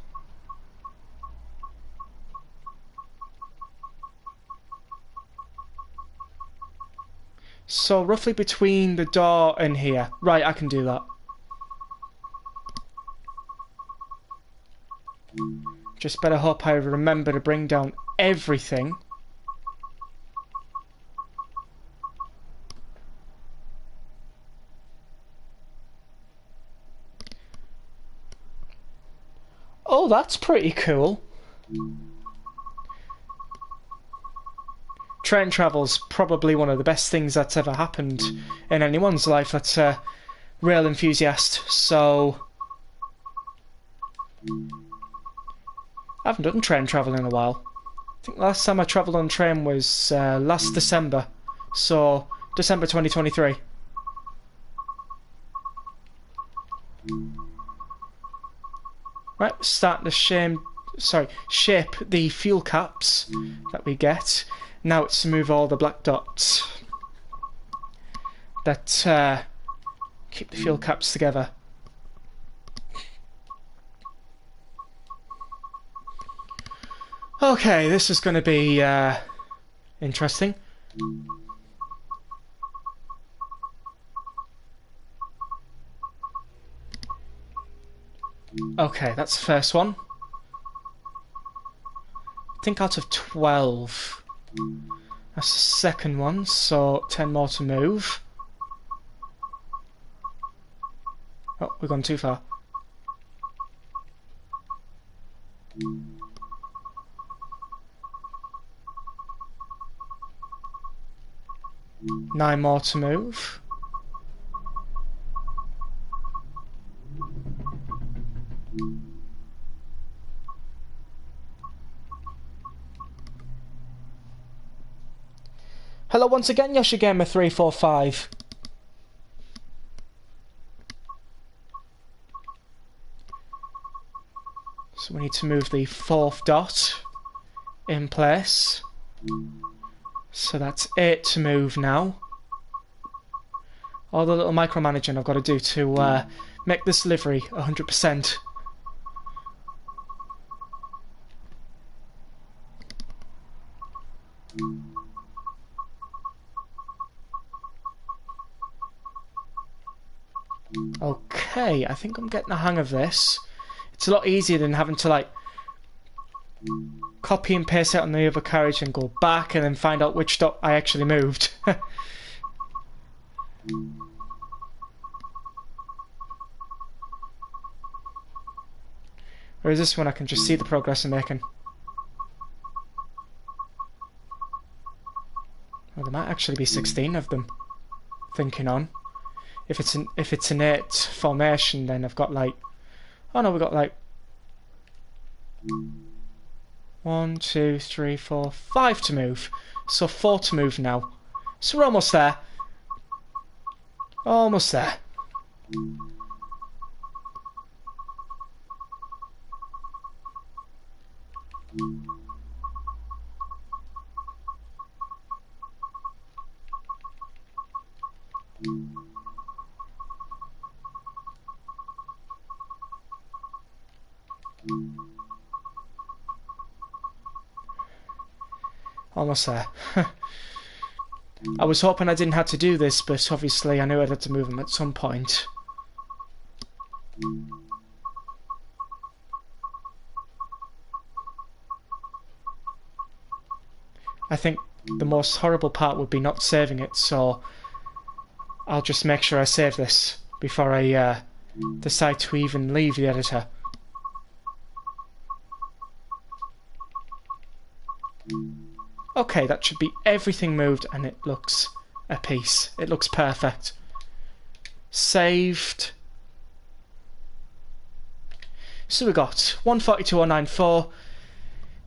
So roughly between the door and here. Right, I can do that. Just better hope I remember to bring down everything. Oh, that's pretty cool. Train travel's probably one of the best things that's ever happened in anyone's life that's a rail enthusiast, so... I haven't done train travel in a while. I think last time I travelled on train was last December, so December 2023. Right, starting to shape the fuel caps that we get. Now it's to move all the black dots that keep the fuel caps together. Okay, this is going to be interesting. Okay, that's the first one. I think out of 12. That's the second one, so 10 more to move. Oh, we've gone too far. Nine more to move. Hello once again, YoshiGamer345. So we need to move the fourth dot in place. So that's 8 to move now. All the little micromanaging I've got to do to make this livery 100%. Okay, I think I'm getting the hang of this. It's a lot easier than having to like copy and paste it on the other carriage and go back and then find out which dot I actually moved. Whereas this one I can just see the progress I'm making. Well, there might actually be 16 of them. Thinking on. If it's an 8 formation, then I've got like... Oh no, we've got like... 1, 2, 3, 4, 5 to move. So 4 to move now. So we're almost there. Almost there. Almost there. I was hoping I didn't have to do this, but obviously I knew I'd have to move them at some point. I think the most horrible part would be not saving it, so I'll just make sure I save this before I decide to even leave the editor. Okay, that should be everything moved and it looks a piece. It looks perfect. Saved. So we got 142094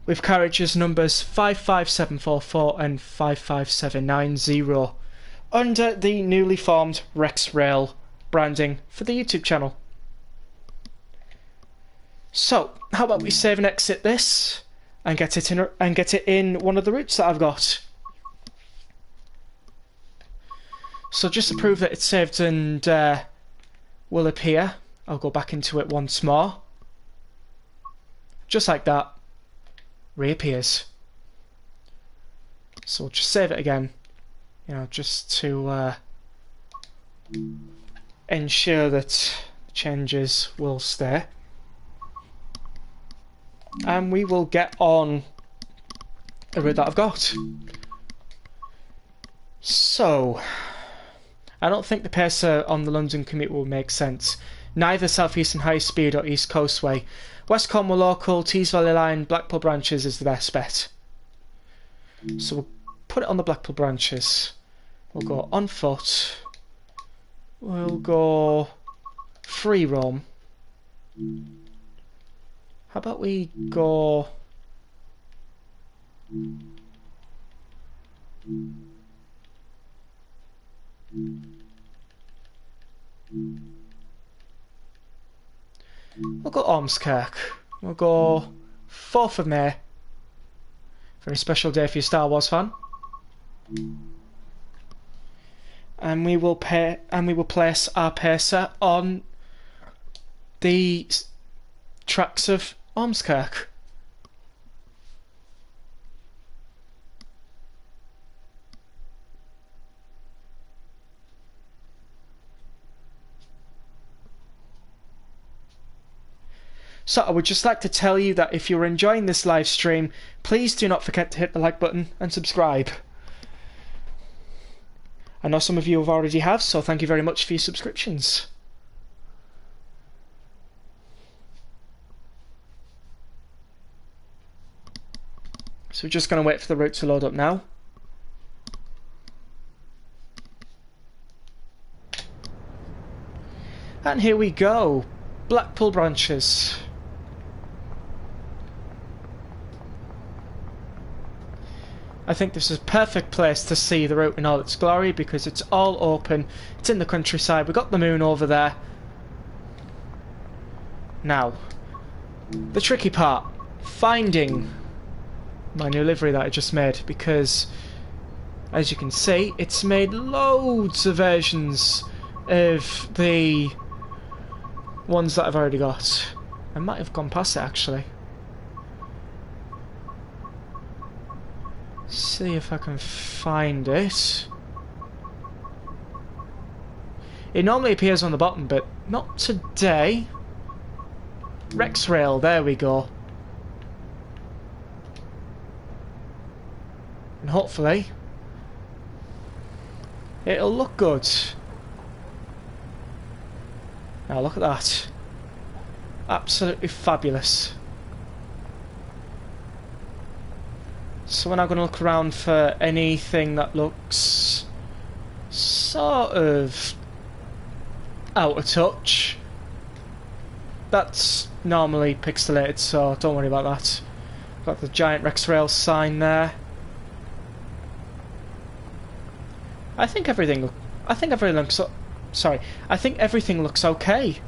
with carriages numbers 55744 and 55790 under the newly formed RexRail branding for the YouTube channel. So, how about we save and exit this? And get it in one of the routes that I've got. So just to prove that it's saved and will appear, I'll go back into it once more. Just like that, reappears. So we'll just save it again, you know, just to ensure that the changes will stay. And we will get on a route that I've got. So, I don't think the pacer on the London commute will make sense Neither Southeastern High Speed or East Coastway. West Cornwall Local, Tees Valley Line, Blackpool branches is the best bet. So we'll put it on the Blackpool branches. We'll go on foot. We'll go free roam. How about we go... We'll go Ormskirk. We'll go 4th of May. Very special day for your Star Wars fan. And we will place our pacer on the tracks of Ormskirk. So I would just like to tell you that if you're enjoying this live stream, please do not forget to hit the like button and subscribe. I know some of you already have, so thank you very much for your subscriptions. So we're just going to wait for the route to load up now. And here we go, Blackpool branches. I think this is a perfect place to see the route in all its glory because it's all open, it's in the countryside, we've got the moon over there. Now, the tricky part, finding my new livery that I just made, because as you can see it's made loads of versions of the ones that I've already got. I might have gone past it actually. See if I can find it. It normally appears on the bottom, but not today. RexRail, there we go. And hopefully it'll look good. Now look at that. Absolutely fabulous. So we're now going to look around for anything that looks sort of out of touch. That's normally pixelated, so don't worry about that. Got the giant RexRail sign there. I think everything looks okay.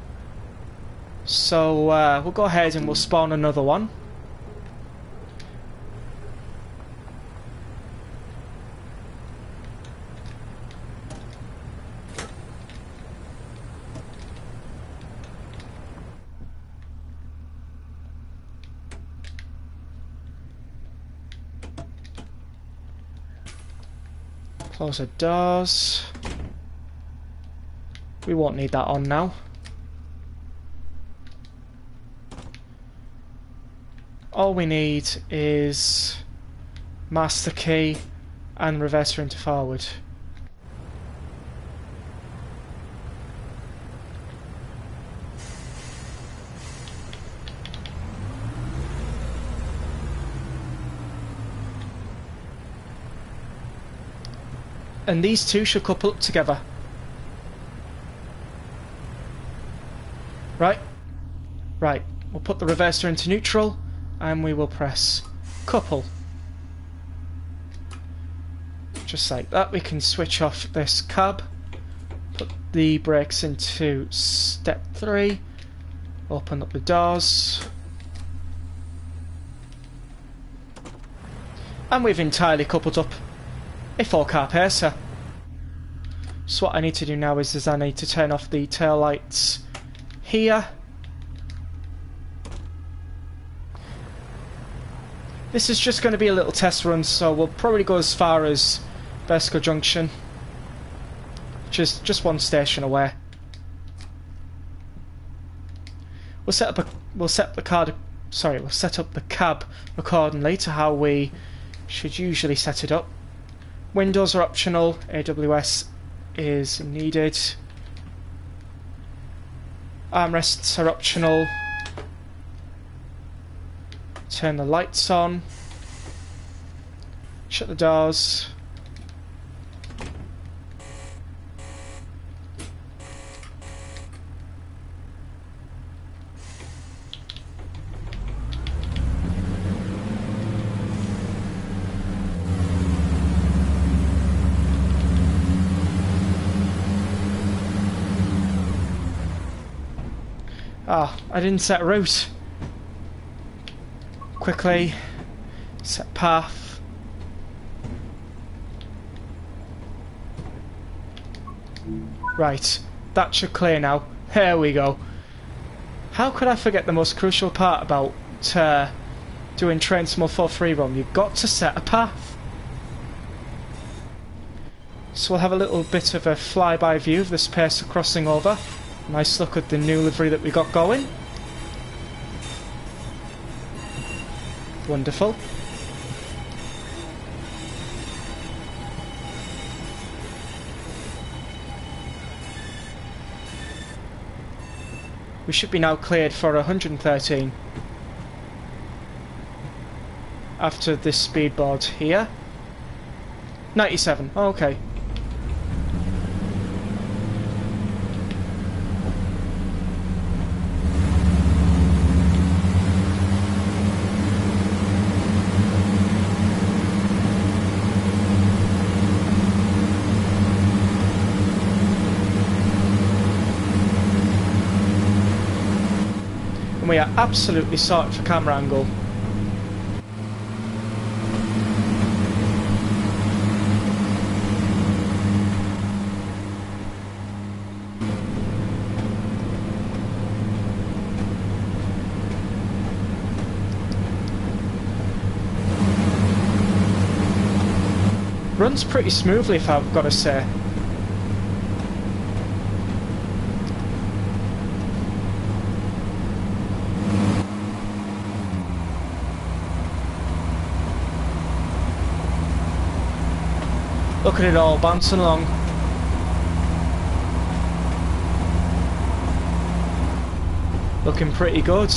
So we'll go ahead and we'll spawn another one. Close the doors. We won't need that on now. All we need is master key and reverser into forward. And these two should couple up together. Right? Right. We'll put the reverser into neutral and we will press couple. Just like that. We can switch off this cab. Put the brakes into step 3. Open up the doors. And we've entirely coupled up a 4-car pacer. So what I need to do now is I need to turn off the tail lights here. This is just going to be a little test run, so we'll probably go as far as Besco Junction, just one station away. We'll set up the cab accordingly to how we should usually set it up. Windows are optional, AWS is needed. Armrests are optional. Turn the lights on. Shut the doors. Ah, I didn't set route. Quickly set path. Right, that should clear now. There we go. How could I forget the most crucial part about doing Train Small 4 run? You've got to set a path. So we'll have a little bit of a flyby view of this Pacer crossing over. Nice look at the new livery that we got going. Wonderful. We should be now cleared for 113 after this speedboard here. 97, oh, okay. We are absolutely sorted for camera angle. Runs pretty smoothly, if I've got to say. Look at it all bouncing along. Looking pretty good.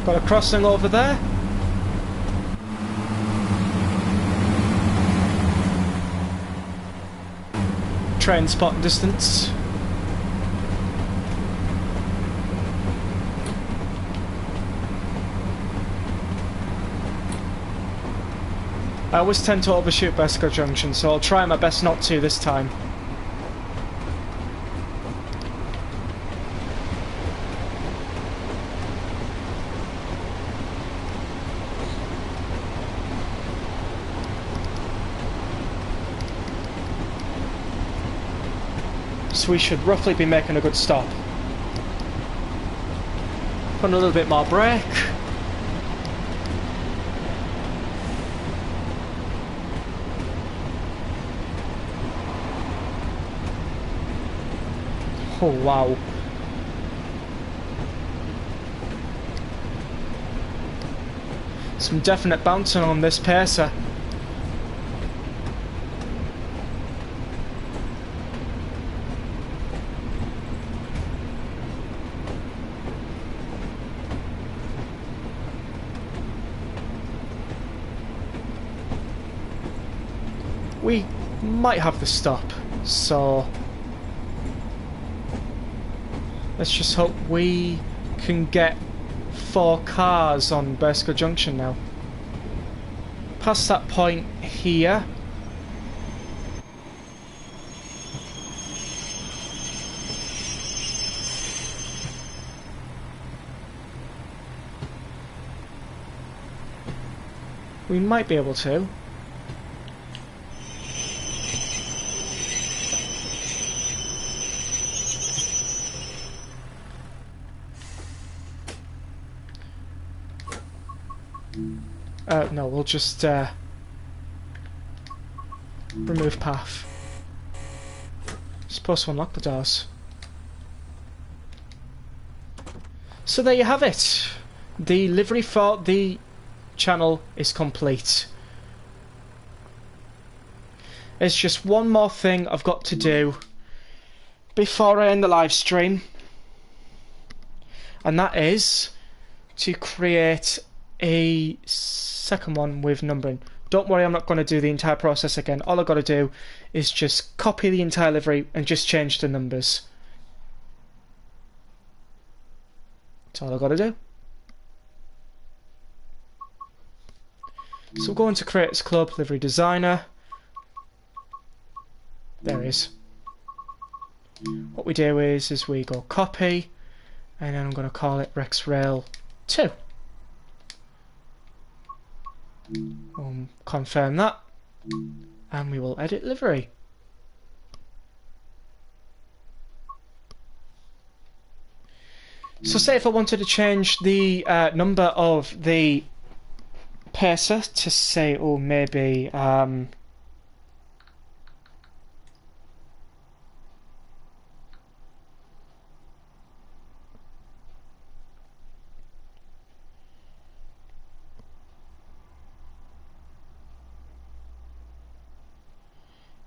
Got a crossing over there. Train spotting distance. I always tend to overshoot Besco Junction, so I'll try my best not to this time. So we should roughly be making a good stop. Put a little bit more brake. Oh wow. Some definite bouncing on this Pacer. We might have the stop, so let's just hope we can get 4 cars on Besco Junction now. Past that point here. We might be able to. No, we'll just remove path. Supposed to unlock the doors. So there you have it. The livery for the channel is complete. There's just one more thing I've got to do before I end the live stream, and that is to create a second one with numbering. Don't worry, I'm not going to do the entire process again. All I've got to do is just copy the entire livery and just change the numbers. That's all I've got to do. So we'll go into Creators Club, Livery Designer. There it is. What we do is we go copy, and then I'm going to call it RexRail 2. We'll confirm that, and we will edit livery. So say if I wanted to change the number of the pacer to say, oh, maybe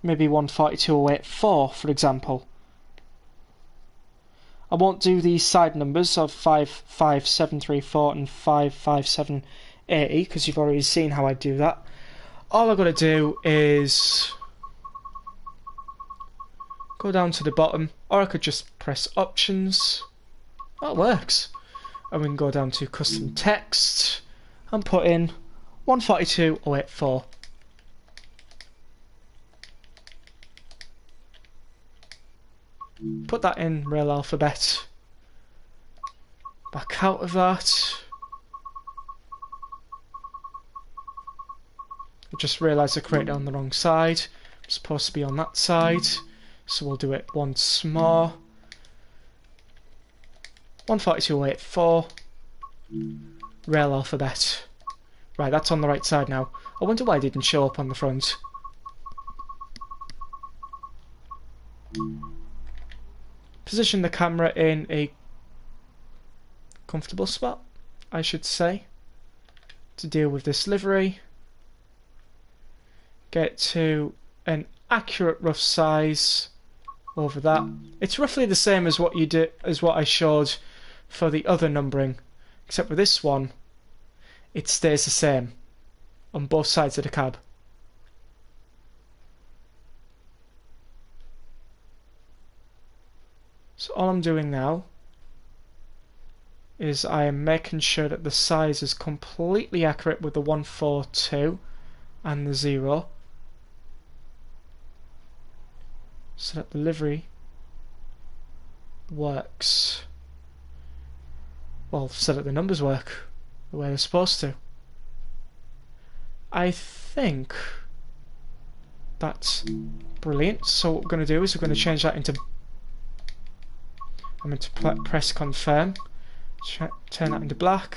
maybe 142.084, for example. I won't do the side numbers of 55734 and 55780 because you've already seen how I do that. All I've got to do is go down to the bottom, or I could just press options. That works. And we can go down to custom text and put in 142.084. Put that in Rail alphabet. Back out of that. I just realised I created it on the wrong side. It's supposed to be on that side. So we'll do it once more. 142.084. Rail alphabet. Right, that's on the right side now. I wonder why it didn't show up on the front. Position the camera in a comfortable spot, I should say, to deal with this livery. Get to an accurate rough size over that. It's roughly the same as what you did, as what I showed for the other numbering, except with this one, it stays the same on both sides of the cab. So all I'm doing now is I am making sure that the size is completely accurate with the 142 and the 0, so that the livery works. Well, so that the numbers work the way they're supposed to. I think that's brilliant. So what we're going to do is we're going to change that into... I'm going to press confirm, turn that into black,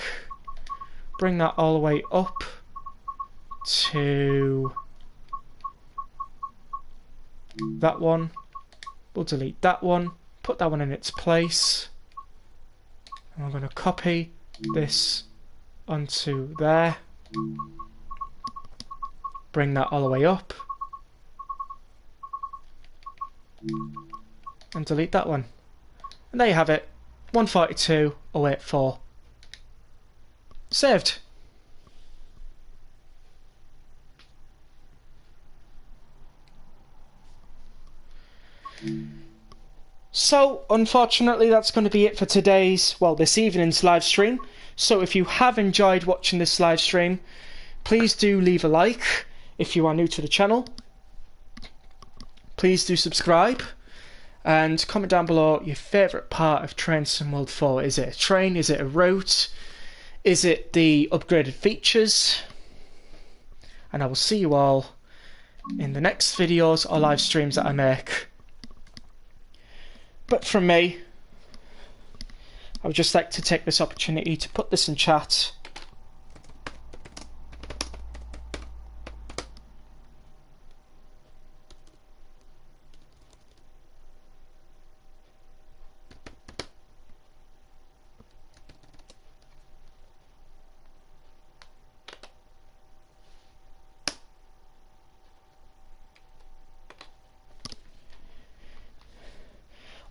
bring that all the way up to that one. We'll delete that one, put that one in its place, and we're going to copy this onto there, bring that all the way up, and delete that one. And there you have it, 142.084. Saved. So, unfortunately, that's going to be it for today's, well, this evening's live stream. So if you have enjoyed watching this live stream, please do leave a like. If you are new to the channel, please do subscribe. And comment down below your favourite part of Train Sim World 4. Is it a train? Is it a route? Is it the upgraded features? And I will see you all in the next videos or live streams that I make. But from me, I would just like to take this opportunity to put this in chat.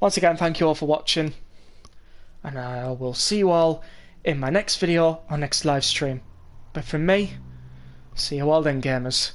Once again, thank you all for watching, and I will see you all in my next video or next live stream. But from me, see you all then, gamers.